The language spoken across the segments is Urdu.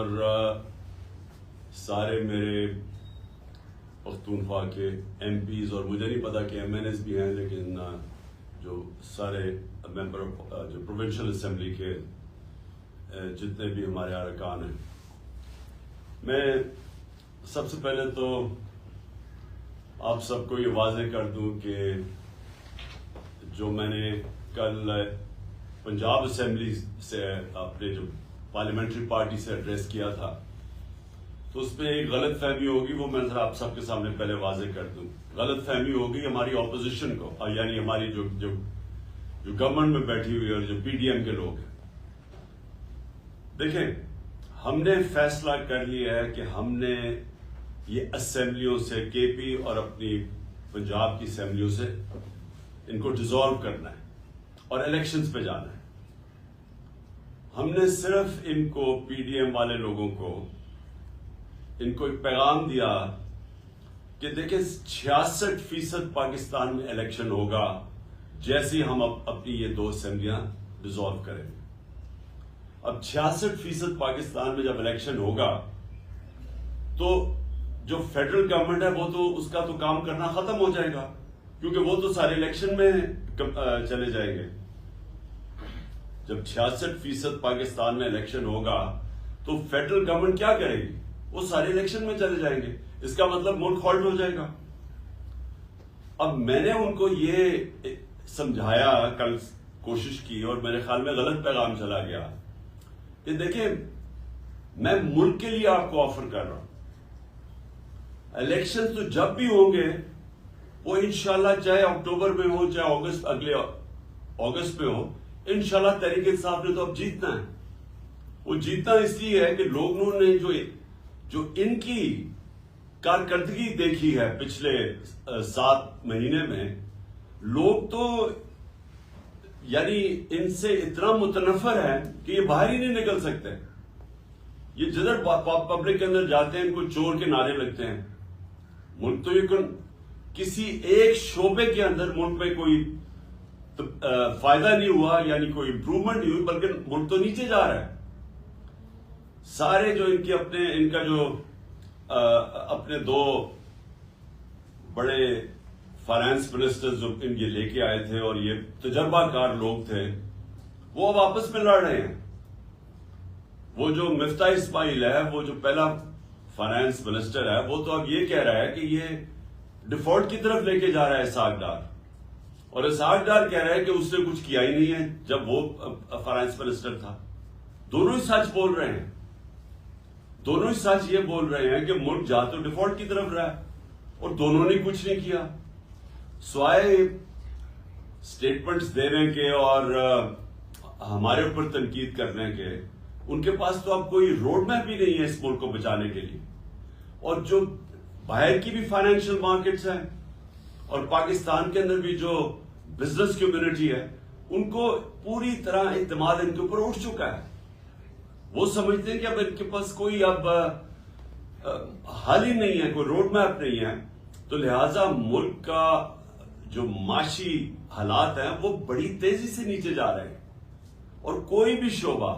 اور سارے میرے پختونخوا کے ایم پیز، اور مجھے نہیں پتا کہ ایم این ایس بھی ہیں، لیکن جو سارے ممبر جو پروونشل اسمبلی کے جتنے بھی ہمارے ارکان ہیں، میں سب سے پہلے تو آپ سب کو یہ واضح کر دوں کہ جو میں نے کل پنجاب اسمبلی سے اپنے جو پارلیمنٹری پارٹی سے ایڈریس کیا تھا، تو اس میں ایک غلط فہمی ہوگی، وہ میں ذرا آپ سب کے سامنے پہلے واضح کر دوں۔ غلط فہمی ہوگی ہماری اپوزیشن کو، یعنی ہماری جو گورنمنٹ میں بیٹھی ہوئی اور جو پی ڈی ایم کے لوگ ہیں۔ دیکھیں، ہم نے فیصلہ کر لیا ہے کہ ہم نے یہ اسمبلیوں سے، کے پی اور اپنی پنجاب کی اسمبلیوں سے ان کو ڈیزالو کرنا ہے اور الیکشنز پہ جانا ہے۔ ہم نے صرف ان کو، پی ڈی ایم والے لوگوں کو، ان کو ایک پیغام دیا کہ دیکھیں 66% پاکستان میں الیکشن ہوگا جیسے ہی ہم اپنی یہ 2 اسمبلیاں ڈیزالو کریں گے۔ اب 66% پاکستان میں جب الیکشن ہوگا تو جو فیڈرل گورنمنٹ ہے وہ تو اس کا تو کام کرنا ختم ہو جائے گا، کیونکہ وہ تو سارے الیکشن میں چلے جائیں گے۔ جب 66% پاکستان میں الیکشن ہوگا تو فیڈرل گورنمنٹ کیا کرے گی؟ وہ سارے الیکشن میں چلے جائیں گے، اس کا مطلب ملک ہالٹ ہو جائے گا۔ اب میں نے ان کو یہ سمجھایا، کل کوشش کی، اور میرے خیال میں غلط پیغام چلا گیا کہ دیکھیں میں ملک کے لیے آپ کو آفر کر رہا ہوں، الیکشن تو جب بھی ہوں گے وہ انشاءاللہ چاہے اکتوبر میں ہو چاہے اگلے اگست میں ہو، انشاءاللہ تحریک انصاف نے تو اب جیتنا ہے۔ وہ جیتنا اس لیے ہے کہ لوگوں نے جو ان کی کارکردگی دیکھی ہے پچھلے 7 مہینے میں، لوگ تو یعنی ان سے اتنا متنفر ہے کہ یہ باہر ہی نہیں نکل سکتے۔ یہ جدھر پبلک کے اندر جاتے ہیں ان کو چور کے نعرے لگتے ہیں۔ ملک تو یہ کسی ایک شعبے کے اندر ملک میں کوئی فائدہ نہیں ہوا، یعنی کوئی امپروومنٹ نہیں ہوئی، بلکہ ملک تو نیچے جا رہا ہے۔ سارے جو ان کا جو اپنے 2 بڑے فائنانس منسٹر جو ان یہ لے کے آئے تھے اور یہ تجربہ کار لوگ تھے، وہ اب آپس میں لڑ رہے ہیں۔ وہ جو مفتاح اسماعیل ہے، وہ جو پہلا فائنانس منسٹر ہے، وہ تو اب یہ کہہ رہا ہے کہ یہ ڈیفالٹ کی طرف لے کے جا رہا ہے اسحاق ڈار، اور اسحاق ڈار کہہ رہا ہے کہ اس نے کچھ کیا ہی نہیں ہے جب وہ فائنانس منسٹر تھا۔ دونوں ہی سچ بول رہے ہیں، دونوں ہی سچ یہ بول رہے ہیں کہ ملک جا تو ڈیفالٹ کی طرف رہا ہے، اور دونوں نے کچھ نہیں کیا سوائے سٹیٹمنٹس دینے کے اور ہمارے اوپر تنقید کرنے کے۔ ان کے پاس تو اب کوئی روڈ میپ بھی نہیں ہے اس ملک کو بچانے کے لیے۔ اور جو باہر کی بھی فائنینشیل مارکیٹس ہیں اور پاکستان کے اندر بھی جو بزنس کمیونٹی ہے، ان کو پوری طرح اعتماد ان کے اوپر اٹھ چکا ہے۔ وہ سمجھتے ہیں کہ اب ان کے پاس کوئی اب حل ہی نہیں ہے، کوئی روڈ میپ نہیں ہے، تو لہٰذا ملک کا جو معاشی حالات ہیں وہ بڑی تیزی سے نیچے جا رہے ہیں۔ اور کوئی بھی شعبہ،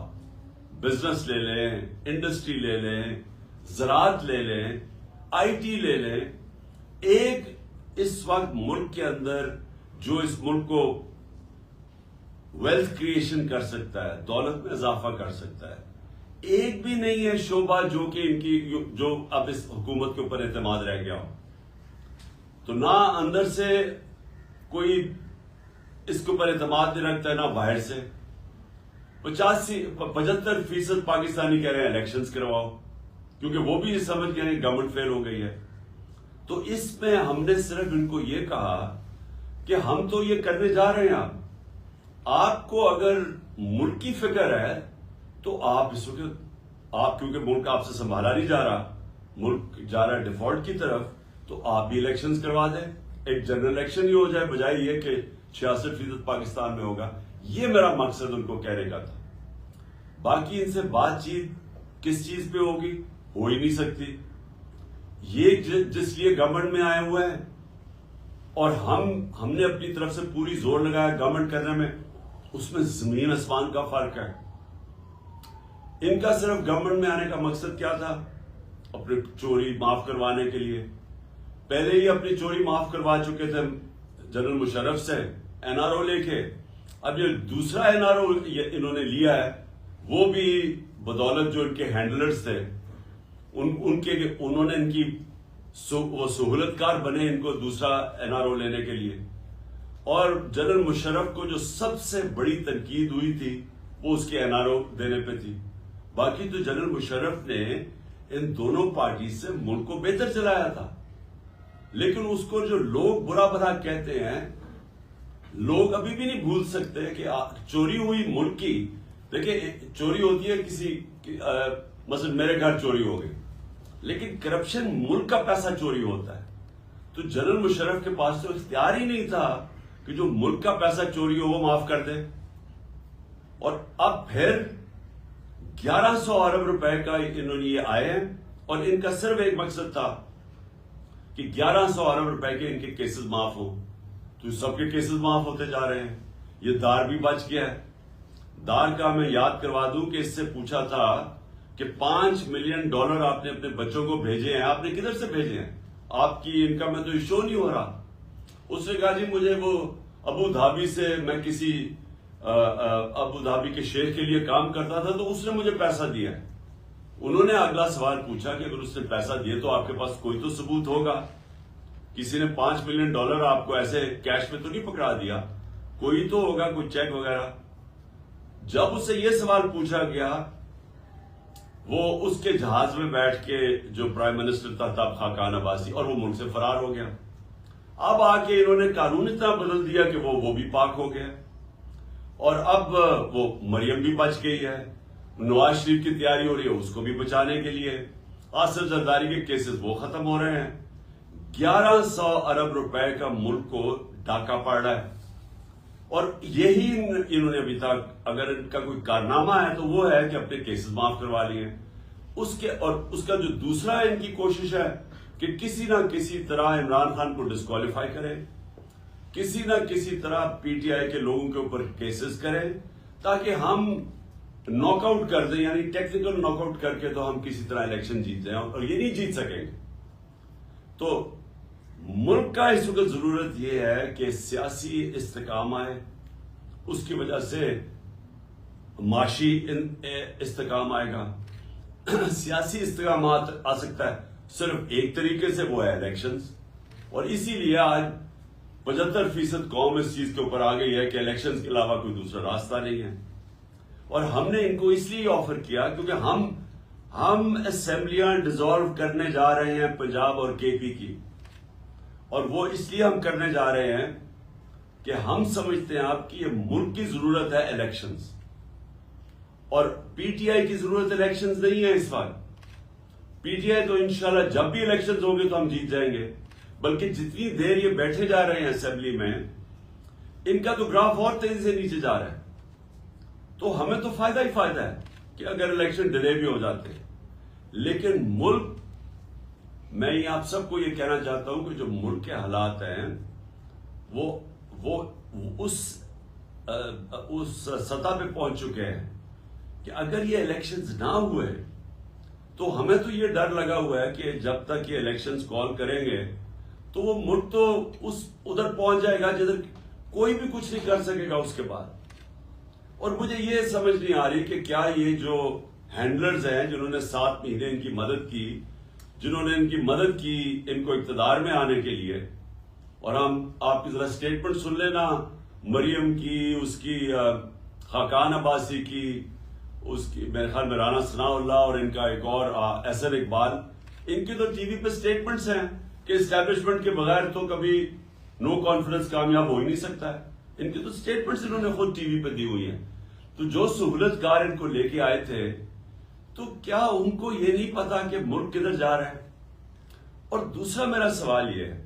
بزنس لے لیں، انڈسٹری لے لیں، زراعت لے لیں، آئی ٹی لے لیں، ایک اس وقت ملک کے اندر جو اس ملک کو ویلتھ کریشن کر سکتا ہے، دولت میں اضافہ کر سکتا ہے، ایک بھی نہیں ہے شعبہ جو کہ ان کی جو اب اس حکومت کے اوپر اعتماد رہ گیا ہو۔ تو نہ اندر سے کوئی اس کے اوپر اعتماد نہیں رکھتا ہے، نہ باہر سے۔ 75% پاکستانی کہہ رہے ہیں الیکشنز کرواؤ، کیونکہ وہ بھی یہ سمجھ گئے ہیں گورنمنٹ فیل ہو گئی ہے۔ تو اس میں ہم نے صرف ان کو یہ کہا کہ ہم تو یہ کرنے جا رہے ہیں، آپ کو اگر ملک کی فکر ہے تو آپ اس وقت، آپ کیونکہ ملک آپ سے سنبھالا نہیں جا رہا، ملک جا رہا ہے ڈیفالٹ کی طرف، تو آپ بھی الیکشنز کروا دیں، ایک جنرل الیکشن ہی ہو جائے، بجائے یہ کہ 66% پاکستان میں ہوگا۔ یہ میرا مقصد ان کو کہنے کا تھا۔ باقی ان سے بات چیت کس چیز پہ ہوگی؟ ہو ہی نہیں سکتی۔ یہ جس لیے گورنمنٹ میں آئے ہوئے ہیں، اور ہم نے اپنی طرف سے پوری زور لگایا گورنمنٹ کرنے میں، اس میں زمین آسمان کا فرق ہے۔ ان کا صرف گورنمنٹ میں آنے کا مقصد کیا تھا؟ اپنی چوری معاف کروانے کے لیے. پہلے ہی اپنی چوری معاف کروا چکے تھے جنرل مشرف سے این آر او لے کے. اب جو دوسرا این آر او انہوں نے لیا ہے وہ بھی بدولت جو ان کے ہینڈلرز تھے انہوں نے ان کی وہ سہولت کار بنے ان کو دوسرا این آر او لینے کے لیے. اور جنرل مشرف کو جو سب سے بڑی تنقید ہوئی تھی وہ اس کے این آر او دینے پہ تھی. باقی تو جنرل مشرف نے ان دونوں پارٹی سے ملک کو بہتر چلایا تھا. لیکن اس کو جو لوگ برا بھلا کہتے ہیں، لوگ ابھی بھی نہیں بھول سکتے کہ چوری ہوئی ملک کی. دیکھیں چوری ہوتی ہے کسی مثلا میرے گھر چوری ہو گئی، لیکن کرپشن ملک کا پیسہ چوری ہوتا ہے. تو جنرل مشرف کے پاس تو اختیار ہی نہیں تھا کہ جو ملک کا پیسہ چوری ہو وہ معاف کر دے. اور اب پھر 1100 ارب روپے کا انہوں نے یہ آئے ہیں اور ان کا صرف ایک مقصد تھا کہ 1100 ارب روپے کے ان کے کیسز معاف ہوں. تو سب کے کیسز معاف ہوتے جا رہے ہیں. یہ دار بھی بچ گیا ہے. دار کا میں یاد کروا دوں کہ اس سے پوچھا تھا کہ $5 ملین آپ نے اپنے بچوں کو بھیجے ہیں، آپ نے کدھر سے بھیجے ہیں؟ آپ کی انکم میں تو یہ شو نہیں ہو رہا. اس نے کہا جی مجھے وہ ابو دھابی سے میں کسی ابو دھابی کے شیخ کے لیے کام کرتا تھا تو اس نے مجھے پیسہ دیا. انہوں نے اگلا سوال پوچھا کہ اگر اس نے پیسہ دیے تو آپ کے پاس کوئی تو ثبوت ہوگا. کسی نے $5 ملین آپ کو ایسے کیش میں تو نہیں پکڑا دیا، کوئی تو ہوگا، کوئی چیک وغیرہ. جب اس سے یہ سوال پوچھا گیا وہ اس کے جہاز میں بیٹھ کے جو پرائم منسٹر تھا تب خاقان عباسی، اور وہ ملک سے فرار ہو گیا. اب آ کے انہوں نے قانون اتنا بدل دیا کہ وہ بھی پاک ہو گیا. اور اب وہ مریم بھی بچ گئی ہے. نواز شریف کی تیاری ہو رہی ہے اس کو بھی بچانے کے لیے. آصف زرداری کے کیسز وہ ختم ہو رہے ہیں. 1100 ارب روپے کا ملک کو ڈاکہ پڑ رہا ہے. اور یہی انہوں نے ابھی تک اگر ان کا کوئی کارنامہ ہے تو وہ ہے کہ اپنے کیسز معاف کروا لیے. اور اس کا جو دوسرا ان کی کوشش ہے کہ کسی نہ کسی طرح عمران خان کو ڈسکوالیفائی کرے، کسی نہ کسی طرح پی ٹی آئی کے لوگوں کے اوپر کیسز کریں تاکہ ہم ناک آؤٹ کر دیں، یعنی ٹیکنیکل ناک آؤٹ کر کے تو ہم کسی طرح الیکشن جیت جائیں، اور یہ نہیں جیت سکیں گے. تو ملک کا اس وقت ضرورت یہ ہے کہ سیاسی استحکام آئے. اس کی وجہ سے معاشی استحکام آئے گا. سیاسی استحکامات آ سکتا ہے صرف ایک طریقے سے، وہ ہے الیکشنز. اور اسی لیے آج 75% قوم اس چیز کے اوپر آ گئی ہے کہ الیکشنز کے علاوہ کوئی دوسرا راستہ نہیں ہے. اور ہم نے ان کو اس لیے آفر کیا کیونکہ ہم اسمبلیاں ڈیزالو کرنے جا رہے ہیں پنجاب اور کے پی کی. اور وہ اس لیے ہم کرنے جا رہے ہیں کہ ہم سمجھتے ہیں آپ کی یہ ملک کی ضرورت ہے الیکشنز، اور پی ٹی آئی کی ضرورت الیکشنز نہیں ہے اس وقت. پی ٹی آئی تو انشاءاللہ جب بھی الیکشنز ہوں گے تو ہم جیت جائیں گے، بلکہ جتنی دیر یہ بیٹھے جا رہے ہیں اسمبلی میں ان کا تو گراف اور تیزی سے نیچے جا رہا ہے. تو ہمیں تو فائدہ ہی فائدہ ہے کہ اگر الیکشن ڈیلے بھی ہو جاتے ہیں. لیکن ملک، میں آپ سب کو یہ کہنا چاہتا ہوں کہ جو ملک کے حالات ہیں وہ اس سطح پہ پہنچ چکے ہیں کہ اگر یہ الیکشنز نہ ہوئے تو ہمیں تو یہ ڈر لگا ہوا ہے کہ جب تک یہ الیکشنز کال کریں گے تو وہ ملک تو ادھر پہنچ جائے گا جدھر کوئی بھی کچھ نہیں کر سکے گا اس کے بعد. اور مجھے یہ سمجھ نہیں آ رہی کہ کیا یہ جو ہینڈلرز ہیں جنہوں نے 7 مہینے ان کی مدد کی، جنہوں نے ان کی مدد کی ان کو اقتدار میں آنے کے لیے، اور آپ کی ذرا سٹیٹمنٹ سن لینا مریم کی، اس کی خاقان عباسی کی، اس کی میرے خیال میں رانا ثناء اللہ، اور ان کا ایک اور احسن اقبال. ان کی تو ٹی وی پہ سٹیٹمنٹس ہیں کہ اسٹیبلشمنٹ کے بغیر تو کبھی نو کانفیڈنس کامیاب ہو ہی نہیں سکتا ہے. ان کی تو سٹیٹمنٹس انہوں نے خود ٹی وی پہ دی ہوئی ہیں. تو جو سہولت کار ان کو لے کے آئے تھے تو کیا ان کو یہ نہیں پتا کہ ملک کدھر جا رہا ہے؟ اور دوسرا میرا سوال یہ ہے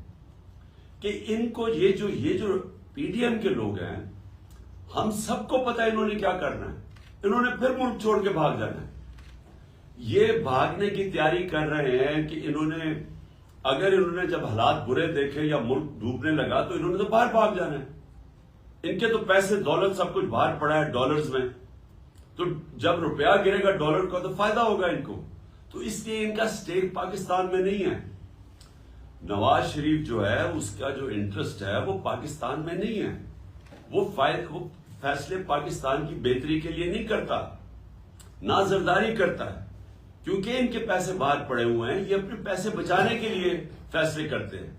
کہ ان کو یہ جو پی ڈی ایم کے لوگ ہیں، ہم سب کو پتا ہے انہوں نے کیا کرنا ہے. انہوں نے پھر ملک چھوڑ کے بھاگ جانا ہے. یہ بھاگنے کی تیاری کر رہے ہیں کہ اگر انہوں نے جب حالات برے دیکھے یا ملک ڈوبنے لگا تو انہوں نے تو باہر بھاگ جانا ہے. ان کے تو پیسے دولت سب کچھ باہر پڑا ہے ڈالرز میں. تو جب روپیہ گرے گا ڈالر کا تو فائدہ ہوگا ان کو. تو اس لیے ان کا سٹیک پاکستان میں نہیں ہے. نواز شریف جو ہے اس کا جو انٹرسٹ ہے وہ پاکستان میں نہیں ہے. وہ فیصلے پاکستان کی بہتری کے لیے نہیں کرتا, نہ زرداری کرتا ہے, کیونکہ ان کے پیسے باہر پڑے ہوئے ہیں. یہ اپنے پیسے بچانے کے لیے فیصلے کرتے ہیں.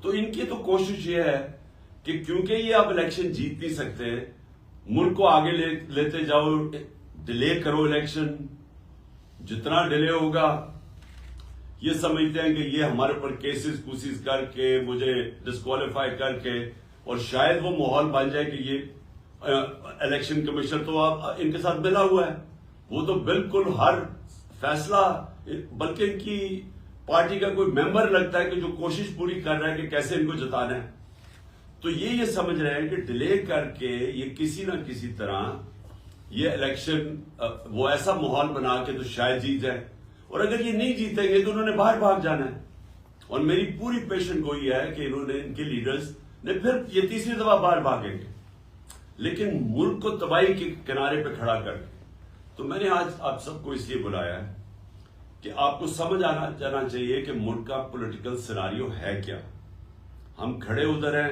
تو ان کی تو کوشش یہ ہے کہ کیونکہ یہ اب الیکشن جیت نہیں سکتے, ملک کو آگے لیتے جاؤ, ڈیلے کرو الیکشن. جتنا ڈیلے ہوگا یہ سمجھتے ہیں کہ یہ ہمارے اوپر کیسز کر کے مجھے ڈسکوالیفائی کر کے, اور شاید وہ ماحول بن جائے کہ یہ الیکشن کمیشن تو اب ان کے ساتھ ملا ہوا ہے, وہ تو بالکل ہر فیصلہ, بلکہ ان کی پارٹی کا کوئی ممبر لگتا ہے کہ جو کوشش پوری کر رہا ہے کہ کیسے ان کو جتانا ہے. تو یہ سمجھ رہے ہیں کہ ڈیلے کر کے یہ کسی نہ کسی طرح یہ الیکشن وہ ایسا ماحول بنا کے تو شاید جیت جائے, اور اگر یہ نہیں جیتیں گے تو انہوں نے باہر بھاگ جانا ہے. اور میری پوری پیشن گوئی ہے کہ انہوں نے, ان کے لیڈرز نے پھر یہ تیسری دفعہ باہر بھاگیں گے, لیکن ملک کو تباہی کے کنارے پہ کھڑا کر کے. تو میں نے آج آپ سب کو اس لیے بلایا ہے کہ آپ کو سمجھ آنا جانا چاہیے کہ ملک کا پولیٹیکل سیناریو ہے کیا. ہم کھڑے ادھر ہیں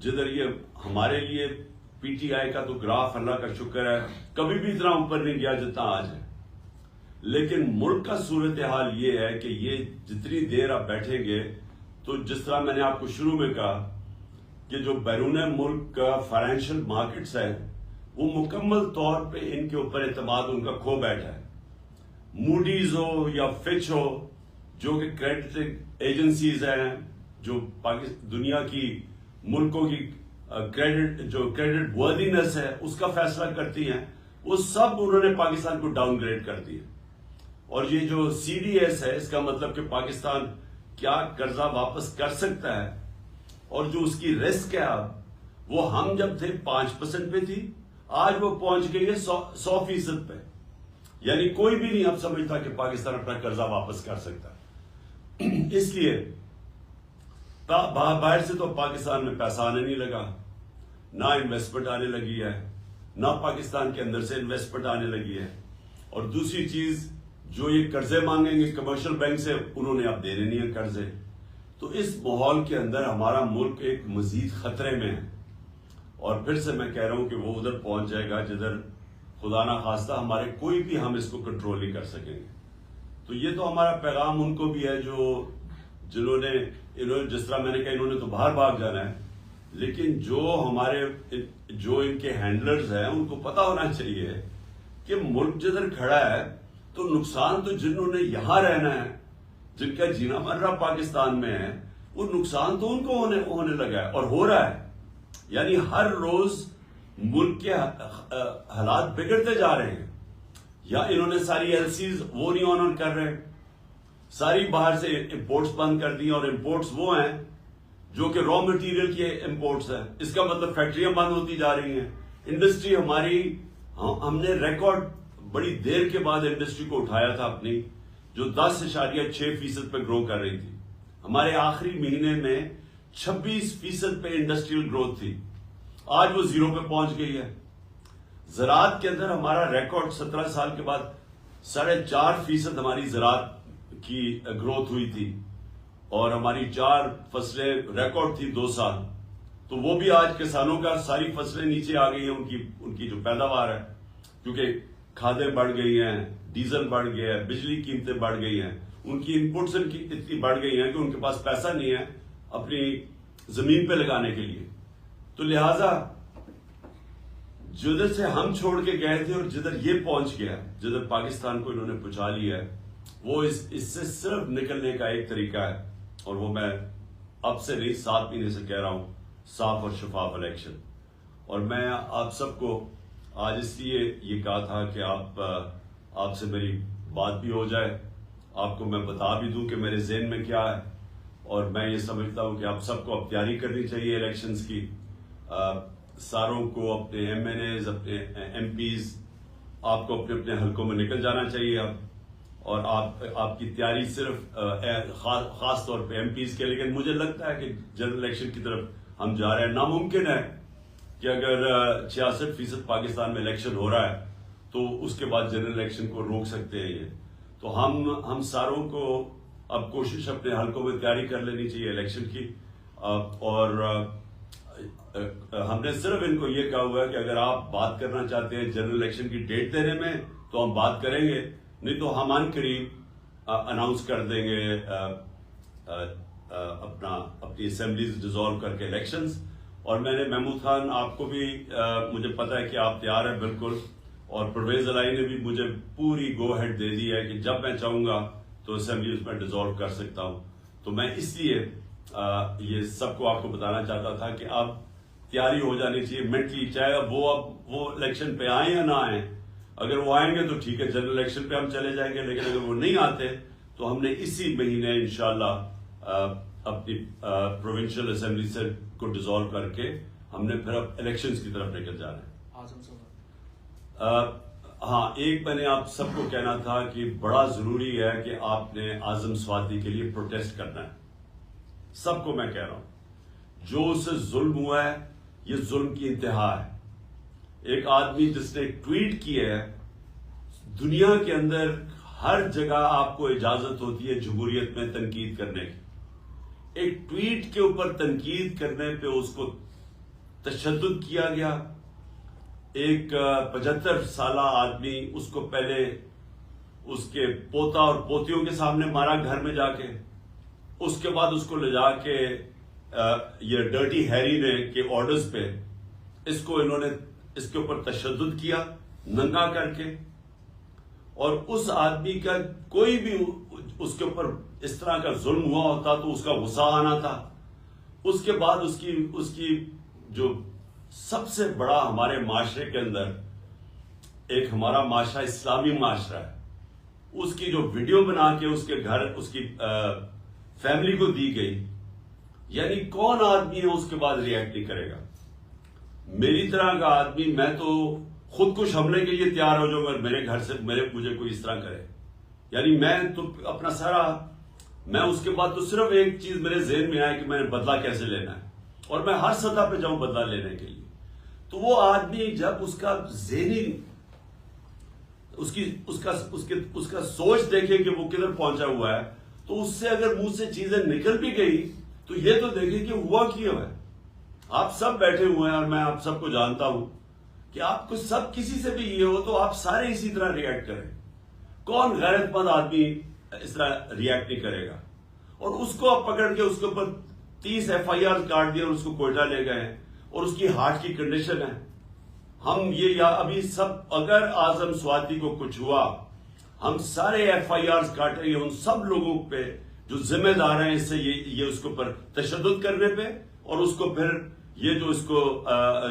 جدھر یہ ہمارے لیے پی ٹی آئی کا تو گراف اللہ کا شکر ہے کبھی بھی اتنا اوپر نہیں گیا جتنا آج ہے, لیکن ملک کا صورتحال یہ ہے کہ یہ جتنی دیر آپ بیٹھیں گے تو جس طرح میں نے آپ کو شروع میں کہا کہ جو بیرون ملک کا فائنینشیل مارکیٹس ہے وہ مکمل طور پہ ان کے اوپر اعتماد ان کا کھو بیٹھا ہے. موڈیز ہو یا فچ ہو جو کہ کریڈٹ ایجنسیز ہیں جو دنیا کی ملکوں کی کریڈٹ وردینس ہے اس کا فیصلہ کرتی ہیں, وہ سب انہوں نے پاکستان کو ڈاؤن گریڈ کر دیا. اور یہ جو سی ڈی ایس ہے اس کا مطلب کہ پاکستان کیا قرضہ واپس کر سکتا ہے, اور جو اس کی رسک ہے اب وہ ہم جب تھے 5% پہ تھی, آج وہ پہنچ گئی ہے 100% پہ. یعنی کوئی بھی نہیں اب سمجھتا کہ پاکستان اپنا قرضہ واپس کر سکتا. اس لیے باہر سے تو پاکستان میں پیسہ آنے نہیں لگا, نہ انویسٹمنٹ آنے لگی ہے, نہ پاکستان کے اندر سے انویسٹمنٹ آنے لگی ہے. اور دوسری چیز جو یہ قرضے مانگیں گے کمرشل بینک سے, انہوں نے اب دینے نہیں ہیں قرضے. تو اس ماحول کے اندر ہمارا ملک ایک مزید خطرے میں ہے, اور پھر سے میں کہہ رہا ہوں کہ وہ ادھر پہنچ جائے گا جدھر خدا نہ خواستہ ہمارے کوئی بھی ہم اس کو کنٹرول نہیں کر سکیں گے. تو یہ تو ہمارا پیغام ان کو بھی ہے جنہوں نے جس طرح میں نے کہا انہوں نے تو باہر بھاگ جانا ہے, لیکن جو ان کے ہینڈلرز ہیں ان کو پتا ہونا چاہیے کہ ملک جدھر کھڑا ہے تو نقصان تو جنہوں نے یہاں رہنا ہے, جن کا جینا مرنا پاکستان میں ہے, وہ نقصان تو ان کو ہونے لگا ہے اور ہو رہا ہے. یعنی ہر روز ملک کے حالات بگڑتے جا رہے ہیں. یا انہوں نے ساری ایل سیز وہ نہیں آنر کر رہے, ساری باہر سے امپورٹس بند کر دی, اور امپورٹس وہ ہیں جو کہ را مٹیریل کے امپورٹس ہیں. اس کا مطلب فیکٹریاں بند ہوتی جا رہی ہیں. انڈسٹری ہماری, ہم نے ریکارڈ بڑی دیر کے بعد انڈسٹری کو اٹھایا تھا اپنی, جو 10.6% پہ گرو کر رہی تھی. ہمارے آخری مہینے میں 26% پہ انڈسٹریل گروتھ تھی, آج وہ 0 پہ پہنچ گئی ہے. زراعت کے اندر ہمارا ریکارڈ 17 سال کے بعد 4.5% ہماری زراعت کی گروتھ ہوئی تھی, اور ہماری 4 فصلیں ریکارڈ تھی 2 سال. تو وہ بھی آج کسانوں کا ساری فصلیں نیچے آ گئی ہیں, ان کی جو پیداوار ہے, کیونکہ کھادیں بڑھ گئی ہیں, ڈیزل بڑھ گیا ہے, بجلی قیمتیں بڑھ گئی ہیں, ان کی انپٹس اتنی بڑھ گئی ہیں کہ ان کے پاس پیسہ نہیں ہے اپنی زمین پہ لگانے کے لیے. تو لہذا جدھر سے ہم چھوڑ کے گئے تھے اور جدھر یہ پہنچ گیا, جدھر پاکستان کو انہوں نے پہنچا لیا ہے, وہ اس سے صرف نکلنے کا ایک طریقہ ہے, اور وہ میں اب سے نہیں 7 مہینے سے کہہ رہا ہوں, صاف اور شفاف الیکشن. اور میں آپ سب کو آج اس لیے یہ کہا تھا کہ آپ سے میری بات بھی ہو جائے, آپ کو میں بتا بھی دوں کہ میرے ذہن میں کیا ہے. اور میں یہ سمجھتا ہوں کہ آپ سب کو اب تیاری کرنی چاہیے الیکشنز کی. ساروں کو اپنے ایم این ایز, اپنے ایم پیز, آپ کو اپنے اپنے حلقوں میں نکل جانا چاہیے اب, اور آپ کی تیاری صرف خاص طور پہ ایم پیز کے. لیکن مجھے لگتا ہے کہ جنرل الیکشن کی طرف ہم جا رہے ہیں. ناممکن ہے کہ اگر 66% پاکستان میں الیکشن ہو رہا ہے تو اس کے بعد جنرل الیکشن کو روک سکتے ہیں یہ. تو ہم ساروں کو اب کوشش اپنے حلقوں میں تیاری کر لینی چاہیے الیکشن کی, اور ہم نے صرف ان کو یہ کہا ہوا ہے کہ اگر آپ بات کرنا چاہتے ہیں جنرل الیکشن کی ڈیٹ دینے میں تو ہم بات کریں گے, نہیں تو ہم ان قریب اناؤنس کر دیں گے اپنی اسمبلیز ڈیزالو کر کے الیکشنز. اور میں نے محمود خان آپ کو بھی مجھے پتا ہے کہ آپ تیار ہیں بالکل, اور پرویز الہی نے بھی مجھے پوری گو ہیڈ دے دی ہے کہ جب میں چاہوں گا تو اسمبلیز میں ڈیزالو کر سکتا ہوں. تو میں اس لیے یہ سب کو آپ کو بتانا چاہتا تھا کہ اب تیاری ہو جانی چاہیے مینٹلی, چاہے اب وہ الیکشن پہ آئیں یا نہ آئیں. اگر وہ آئیں گے تو ٹھیک ہے, جنرل الیکشن پہ ہم چلے جائیں گے, لیکن اگر وہ نہیں آتے تو ہم نے اسی مہینے انشاءاللہ اپنی پروونشل اسمبلی سے کو ڈیزالو کر کے ہم نے پھر اب الیکشنز کی طرف نکل جانا ہے. ہاں, ایک میں نے آپ سب کو کہنا تھا کہ بڑا ضروری ہے کہ آپ نے اعظم سوادی کے لیے پروٹیسٹ کرنا ہے. سب کو میں کہہ رہا ہوں, جو اسے ظلم ہوا ہے یہ ظلم کی انتہا ہے. ایک آدمی جس نے ٹویٹ کی ہے, دنیا کے اندر ہر جگہ آپ کو اجازت ہوتی ہے جمہوریت میں تنقید کرنے کی. ایک ٹویٹ کے اوپر تنقید کرنے پہ اس کو تشدد کیا گیا. ایک 75 سالہ آدمی, اس کو پہلے اس کے پوتا اور پوتیوں کے سامنے مارا گھر میں جا کے, اس کے بعد اس کو لے جا کے یہ ڈرٹی ہیری نے کے آرڈرز پہ اس کو انہوں نے اس کے اوپر تشدد کیا ننگا کر کے. اور اس آدمی کا کوئی بھی اس کے اوپر اس طرح کا ظلم ہوا ہوتا تو اس کا غصہ آنا تھا. اس کے بعد اس کی جو سب سے بڑا ہمارے معاشرے کے اندر, ایک ہمارا معاشرہ اسلامی معاشرہ ہے, اس کی جو ویڈیو بنا کے اس کے گھر اس کی فیملی کو دی گئی, یعنی کون آدمی ہے اس کے بعد ریئیکٹ نہیں کرے گا؟ میری طرح کا آدمی, میں تو خودکش حملے کے لیے تیار ہو جاؤں گا میرے گھر سے مجھے کوئی اس طرح کرے. یعنی میں تو اپنا سارا, میں اس کے بعد تو صرف ایک چیز میرے ذہن میں آئے کہ میں نے بدلہ کیسے لینا ہے, اور میں ہر سطح پہ جاؤں بدلہ لینے کے لیے. تو وہ آدمی جب اس کا ذہنی اس کا سوچ دیکھے کہ وہ کدھر پہنچا ہوا ہے, تو اس سے اگر منہ سے چیزیں نکل بھی گئی تو یہ تو دیکھیں کہ ہوا کیوں ہے. آپ سب بیٹھے ہوئے ہیں اور میں آپ سب کو جانتا ہوں کہ آپ کو سب کسی سے بھی یہ ہو تو آپ سارے اسی طرح ریئیکٹ کریں. کون غیرت مند آدمی اس طرح ریئیکٹ نہیں کرے گا؟ اور اس کو آپ پکڑ کے اس کے اوپر 30 FIR کاٹ دیا اور اس کو کوئٹہ لے گئے ہیں, اور اس کی ہارٹ کی کنڈیشن ہے. ہم یہ ابھی سب, اگر اعظم سوادی کو کچھ ہوا, ہم سارے FIRs کاٹیں گے ان سب لوگوں پہ جو ذمہ دار ہیں اس سے یہ اس کے اوپر تشدد کرنے پہ, اور اس کو پھر یہ جو اس کو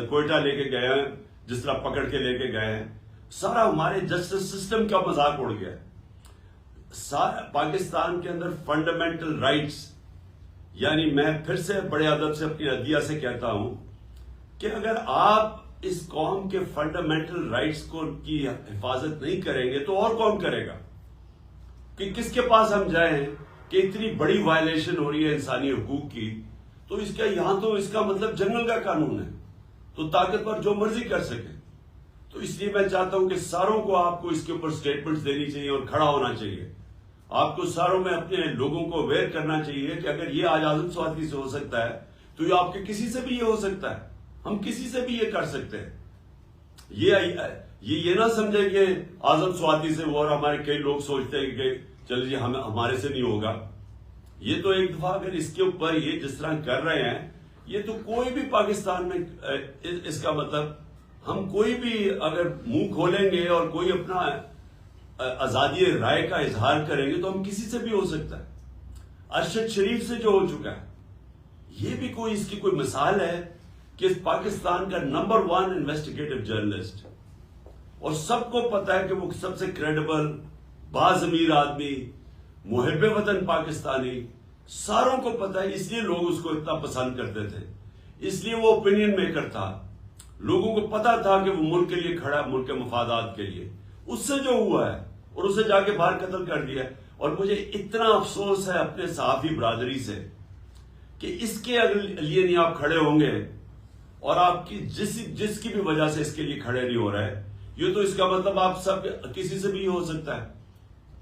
کوئٹہ لے کے گئے ہیں, جس طرح پکڑ کے لے کے گئے ہیں. سارا ہمارے جسٹس سسٹم کا مذاق اڑ گیا. پاکستان کے اندر فنڈامنٹل رائٹس, یعنی میں پھر سے بڑے ادب سے اپنی عدلیہ سے کہتا ہوں کہ اگر آپ اس قوم کے فنڈامنٹل رائٹس کی حفاظت نہیں کریں گے تو اور کون کرے گا؟ کہ کس کے پاس ہم جائیں کہ اتنی بڑی وائلیشن ہو رہی ہے انسانی حقوق کی, تو اس کا یہاں تو اس کا مطلب جنگل کا قانون ہے, تو طاقتور جو مرضی کر سکے. تو اس لیے میں چاہتا ہوں کہ ساروں کو آپ کو اس کے اوپر سٹیٹمنٹس دینی چاہیے اور کھڑا ہونا چاہیے. آپ کو ساروں میں اپنے لوگوں کو اویئر کرنا چاہیے کہ اگر یہ آج اعظم سوادی سے ہو سکتا ہے تو یہ آپ کے کسی سے بھی یہ ہو سکتا ہے, ہم کسی سے بھی یہ کر سکتے ہیں. یہ نہ سمجھے کہ اعظم سوادی سے وہ, اور ہمارے کئی لوگ سوچتے ہیں کہ چل جی ہمارے سے نہیں ہوگا. یہ تو ایک دفعہ اگر اس کے اوپر یہ جس طرح کر رہے ہیں, یہ تو کوئی بھی پاکستان میں اس کا مطلب ہم کوئی بھی اگر منہ کھولیں گے اور کوئی اپنا آزادی رائے کا اظہار کریں گے تو ہم کسی سے بھی ہو سکتا ہے. ارشد شریف سے جو ہو چکا ہے, یہ بھی کوئی اس کی کوئی مثال ہے کہ پاکستان کا نمبر 1 انویسٹیگیٹو جرنلسٹ, اور سب کو پتا ہے کہ وہ سب سے کریڈیبل باضمیر آدمی, محب وطن پاکستانی, ساروں کو پتا ہے. اس لیے لوگ اس کو اتنا پسند کرتے تھے, اس لیے وہ اوپینین میکر تھا. لوگوں کو پتا تھا کہ وہ ملک کے لیے کھڑا, ملک کے مفادات کے لیے. اس سے جو ہوا ہے اور اسے جا کے باہر قتل کر دیا. اور مجھے اتنا افسوس ہے اپنے صحافی برادری سے کہ اس کے لیے نہیں آپ کھڑے ہوں گے, اور آپ کی جس کی بھی وجہ سے اس کے لیے کھڑے نہیں ہو رہے, یہ تو اس کا مطلب آپ سب کسی سے بھی ہو سکتا ہے.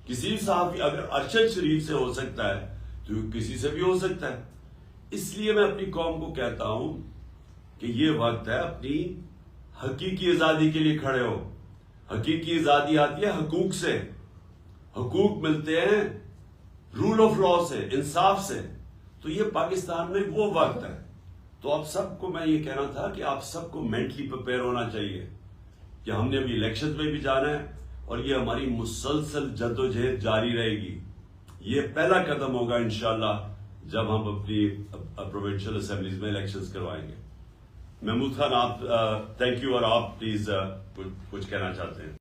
کسی صحافی اگر ارشد شریف سے ہو سکتا ہے تو کسی سے بھی ہو سکتا ہے. اس لیے میں اپنی قوم کو کہتا ہوں کہ یہ وقت ہے اپنی حقیقی آزادی کے لیے کھڑے ہو. حقیقی آزادی آتی ہے حقوق سے. حقوق ملتے ہیں رول آف لا سے, انصاف سے. تو یہ پاکستان میں وہ وقت ہے. تو آپ سب کو میں یہ کہنا تھا کہ آپ سب کو مینٹلی پریپیئر ہونا چاہیے کہ ہم نے ابھی الیکشن میں بھی جانا ہے اور یہ ہماری مسلسل جدوجہد جاری رہے گی. یہ پہلا قدم ہوگا انشاءاللہ جب ہم اپنی پروونشل اسمبلیز میں الیکشنز کروائیں گے. محمود خان آپ تھینک یو, اور آپ پلیز کچھ کہنا چاہتے ہیں.